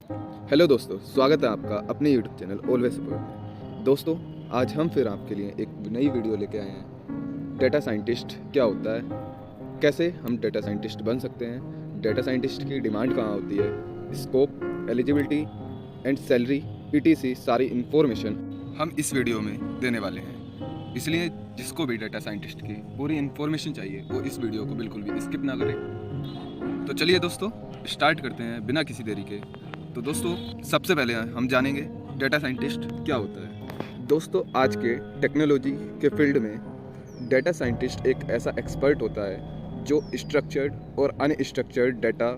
Hello दोस्तों, स्वागत है आपका अपने यूट्यूब चैनल ऑलवेज सपोर्ट में। दोस्तों, आज हम फिर आपके लिए एक नई वीडियो लेके आए हैं। डेटा साइंटिस्ट क्या होता है, कैसे हम डेटा साइंटिस्ट बन सकते हैं, डेटा साइंटिस्ट की डिमांड कहाँ होती है, scope, eligibility and salary PTC सारी इन्फॉर्मेशन हम इस वीडियो में देने वाले हैं। इसलिए जिसको भी डेटा साइंटिस्ट की पूरी इन्फॉर्मेशन चाहिए वो इस वीडियो को बिल्कुल भी स्किप ना करें। तो चलिए दोस्तों, स्टार्ट करते हैं बिना किसी देरी के। तो दोस्तों, सबसे पहले हम जानेंगे डेटा साइंटिस्ट क्या होता है। दोस्तों, आज के टेक्नोलॉजी के फील्ड में डेटा साइंटिस्ट एक ऐसा एक्सपर्ट होता है जो स्ट्रक्चर्ड और अनस्ट्रक्चर्ड डेटा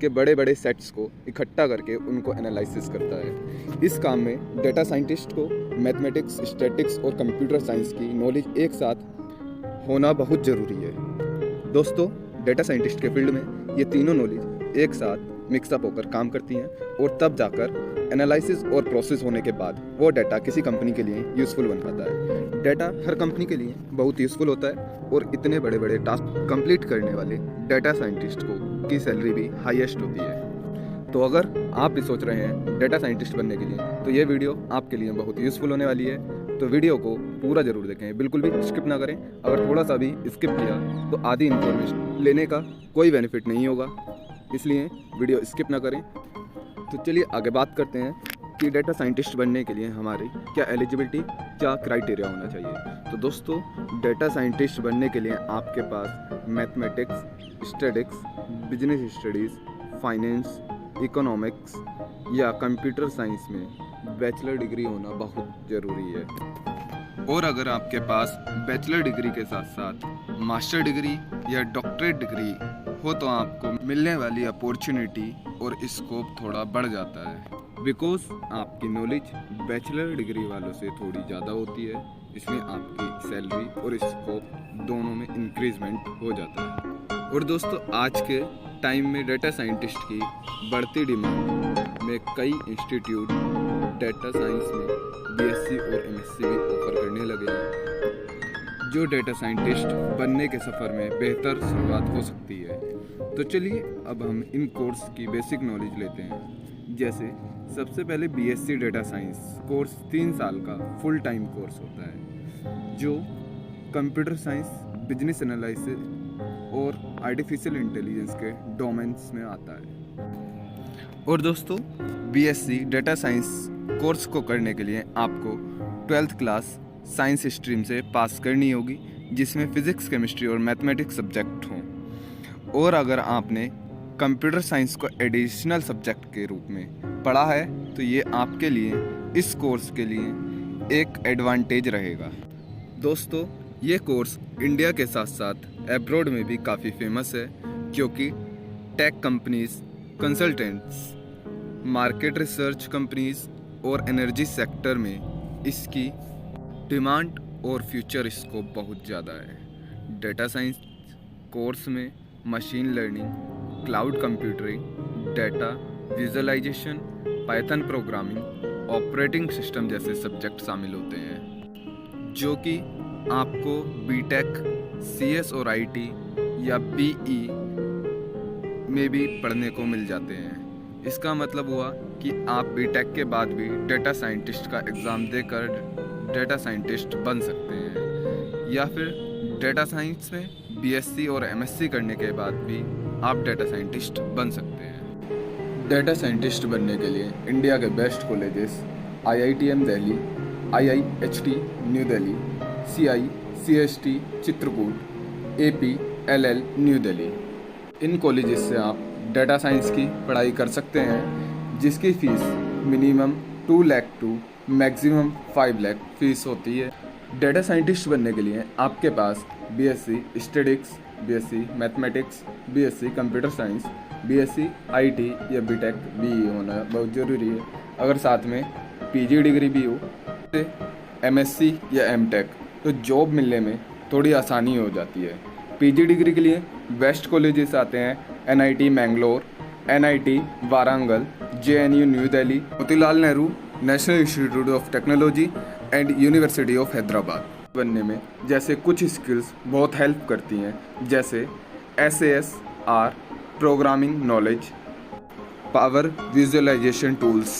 के बड़े बड़े सेट्स को इकट्ठा करके उनको एनालिसिस करता है। इस काम में डेटा साइंटिस्ट को मैथमेटिक्स, स्टैटिक्स और कंप्यूटर साइंस की नॉलेज एक साथ होना बहुत ज़रूरी है। दोस्तों, डेटा साइंटिस्ट के फील्ड में ये तीनों नॉलेज एक साथ मिक्सअप होकर काम करती हैं और तब जाकर एनालिसिस और प्रोसेस होने के बाद वो डाटा किसी कंपनी के लिए यूज़फुल बन पाता है। डाटा हर कंपनी के लिए बहुत यूज़फुल होता है और इतने बड़े बड़े टास्क कंप्लीट करने वाले डाटा साइंटिस्ट को की सैलरी भी हाईएस्ट होती है। तो अगर आप भी सोच रहे हैं डाटा साइंटिस्ट बनने के लिए, तो ये वीडियो आपके लिए बहुत यूज़फुल होने वाली है। तो वीडियो को पूरा ज़रूर देखें, बिल्कुल भी स्किप ना करें। अगर थोड़ा सा भी स्किप किया तो आधी इन्फॉर्मेशन लेने का कोई बेनिफिट नहीं होगा, इसलिए वीडियो स्किप ना करें। तो चलिए आगे बात करते हैं कि डेटा साइंटिस्ट बनने के लिए हमारी क्या एलिजिबिलिटी, क्या क्राइटेरिया होना चाहिए। तो दोस्तों, डेटा साइंटिस्ट बनने के लिए आपके पास mathematics, statics, business studies, finance, economics या कंप्यूटर साइंस में बैचलर डिग्री होना बहुत ज़रूरी है। और अगर आपके पास बैचलर डिग्री के साथ साथ मास्टर डिग्री या डॉक्टरेट डिग्री हो तो आपको मिलने वाली अपॉर्चुनिटी और स्कोप थोड़ा बढ़ जाता है, बिकॉज आपकी नॉलेज बैचलर डिग्री वालों से थोड़ी ज़्यादा होती है। इसमें आपकी सैलरी और स्कोप दोनों में इंक्रीजमेंट हो जाता है। और दोस्तों, आज के टाइम में डेटा साइंटिस्ट की बढ़ती डिमांड में कई इंस्टीट्यूट डेटा साइंस में बीएससी और एमएससी भी ऑफर करने लगे हैं, जो डेटा साइंटिस्ट बनने के सफ़र में बेहतर शुरुआत हो सकती है। तो चलिए अब हम इन कोर्स की बेसिक नॉलेज लेते हैं। जैसे सबसे पहले बीएससी डेटा साइंस कोर्स 3 साल का फुल टाइम कोर्स होता है, जो कंप्यूटर साइंस, बिजनेस एनालिसिस और आर्टिफिशियल इंटेलिजेंस के डोमेन्स में आता है। और दोस्तों, बीएससी डेटा साइंस कोर्स को करने के लिए आपको 12th क्लास साइंस स्ट्रीम से पास करनी होगी, जिसमें फिज़िक्स, केमिस्ट्री और मैथमेटिक्स सब्जेक्ट हों। और अगर आपने कंप्यूटर साइंस को एडिशनल सब्जेक्ट के रूप में पढ़ा है तो ये आपके लिए इस कोर्स के लिए एक एडवांटेज रहेगा। दोस्तों, ये कोर्स इंडिया के साथ साथ एब्रॉड में भी काफ़ी फेमस है, क्योंकि tech companies, consultants, market research companies और एनर्जी सेक्टर में इसकी डिमांड और फ्यूचर स्कोप बहुत ज़्यादा है। डेटा साइंस कोर्स में machine learning, cloud computing, data visualisation, Python programming, operating system जैसे सब्जेक्ट शामिल होते हैं, जो कि आपको बीटेक, सीएस और आईटी या बीई में भी पढ़ने को मिल जाते हैं। इसका मतलब हुआ कि आप बीटेक के बाद भी डेटा साइंटिस्ट का एग्ज़ाम देकर डेटा साइंटिस्ट बन सकते हैं, या फिर डेटा साइंस में बीएससी और एमएससी करने के बाद भी आप डेटा साइंटिस्ट बन सकते हैं। डेटा साइंटिस्ट बनने के लिए इंडिया के best colleges IITM Delhi, IIHT new Delhi, CICST Chitrakoot, APLL new Delhi, इन कॉलेजेस से आप डेटा साइंस की पढ़ाई कर सकते हैं, जिसकी fees minimum 2 lakh to maximum 5 lakh fees होती है। डेटा साइंटिस्ट बनने के लिए आपके पास BSc statics, BSc mathematics, BSc computer science, BSc IT या बीटेक बीई होना बहुत ज़रूरी है। अगर साथ में पीजी डिग्री भी हो, एमएससी या एमटेक, तो जॉब मिलने में थोड़ी आसानी हो जाती है। पीजी डिग्री के लिए बेस्ट कॉलेजेस आते हैं NIT Mangalore, NIT Warangal, JNU new Delhi, Motilal Nehru national institute of technology and university of Hyderabad बनने में जैसे कुछ स्किल्स बहुत हेल्प करती हैं, जैसे SAS, programming knowledge, power visualization tools,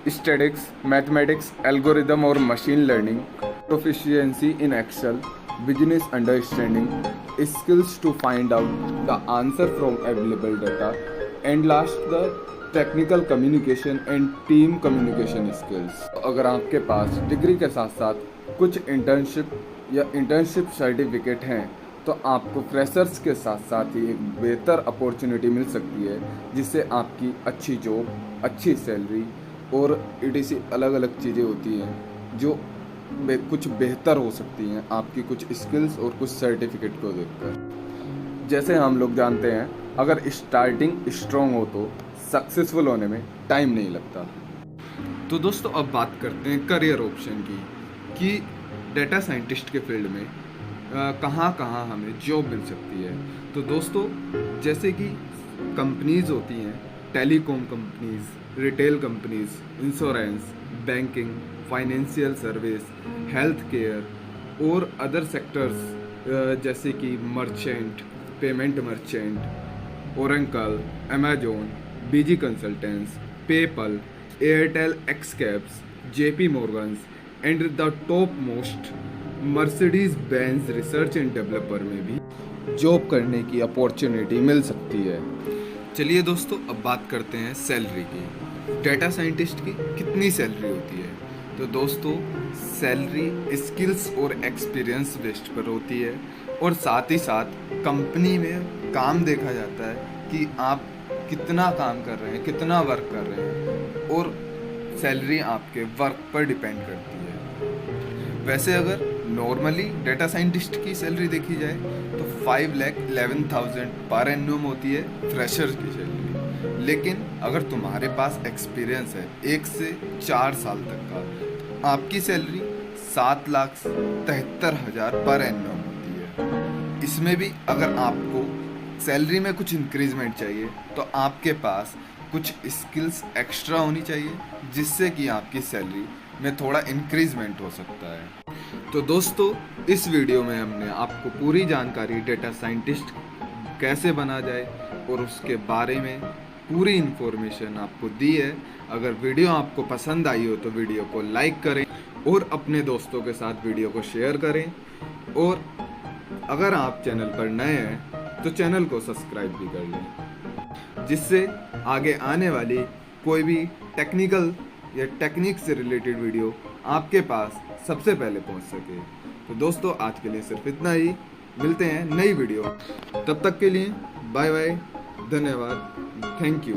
statics, mathematics, algorithm और machine learning, proficiency in Excel, business understanding, skills to find out the answer from available data, and last the technical communication and team communication skills. अगर आपके पास degree के साथ साथ कुछ internship certificate हैं तो आपको फ्रेशर्स के साथ साथ ही एक बेहतर अपॉर्चुनिटी मिल सकती है, जिससे आपकी अच्छी जॉब, अच्छी सैलरी और ETC अलग अलग चीज़ें होती हैं जो कुछ बेहतर हो सकती हैं आपकी कुछ स्किल्स और कुछ सर्टिफिकेट को देखकर। जैसे हम लोग जानते हैं, अगर स्टार्टिंग स्ट्रॉन्ग हो तो सक्सेसफुल होने में टाइम नहीं लगता। तो दोस्तों अब बात करते हैं करियर ऑप्शन की, कि डेटा साइंटिस्ट के फील्ड में कहाँ कहाँ हमें जॉब मिल सकती है। तो दोस्तों जैसे कि कंपनीज़ होती हैं, telecom companies, retail companies, insurance, banking, financial service, health care और अदर सेक्टर्स जैसे कि merchant, payment merchant, Oracle, Amazon, BG consultants, PayPal, Airtel एक्सकैप्स, JP Morgans and the top most Mercedes Benz research and developer में भी job करने की opportunity मिल सकती है। चलिए दोस्तों अब बात करते हैं सैलरी की। डेटा साइंटिस्ट की कितनी सैलरी होती है? तो दोस्तों सैलरी स्किल्स और एक्सपीरियंस बेस्ड पर होती है, और साथ ही साथ कंपनी में काम देखा जाता है कि आप कितना काम कर रहे हैं, कितना वर्क कर रहे हैं, और सैलरी आपके वर्क पर डिपेंड करती है। वैसे अगर नॉर्मली डेटा साइंटिस्ट की सैलरी देखी जाए तो 5,11,000 पर एannum होती है फ्रेशर की सैलरी। लेकिन अगर तुम्हारे पास एक्सपीरियंस है 1 से 4 साल तक का, तो आपकी सैलरी 7,73,000 पर एannum होती है। इसमें भी अगर आपको सैलरी में कुछ इंक्रीजमेंट चाहिए तो आपके पास कुछ स्किल्स एक्स्ट्रा होनी चाहिए, जिससे कि आपकी सैलरी में थोड़ा इंक्रीजमेंट हो सकता है। तो दोस्तों इस वीडियो में हमने आपको पूरी जानकारी डेटा साइंटिस्ट कैसे बना जाए और उसके बारे में पूरी इन्फॉर्मेशन आपको दी है। अगर वीडियो आपको पसंद आई हो तो वीडियो को लाइक करें और अपने दोस्तों के साथ वीडियो को शेयर करें, और अगर आप चैनल पर नए हैं तो चैनल को सब्सक्राइब भी कर लें, जिससे आगे आने वाली कोई भी टेक्निकल या टेक्निक से रिलेटेड वीडियो आपके पास सबसे पहले पहुंच सके। तो दोस्तों आज के लिए सिर्फ इतना ही, मिलते हैं नई वीडियो, तब तक के लिए बाय बाय, धन्यवाद, थैंक यू।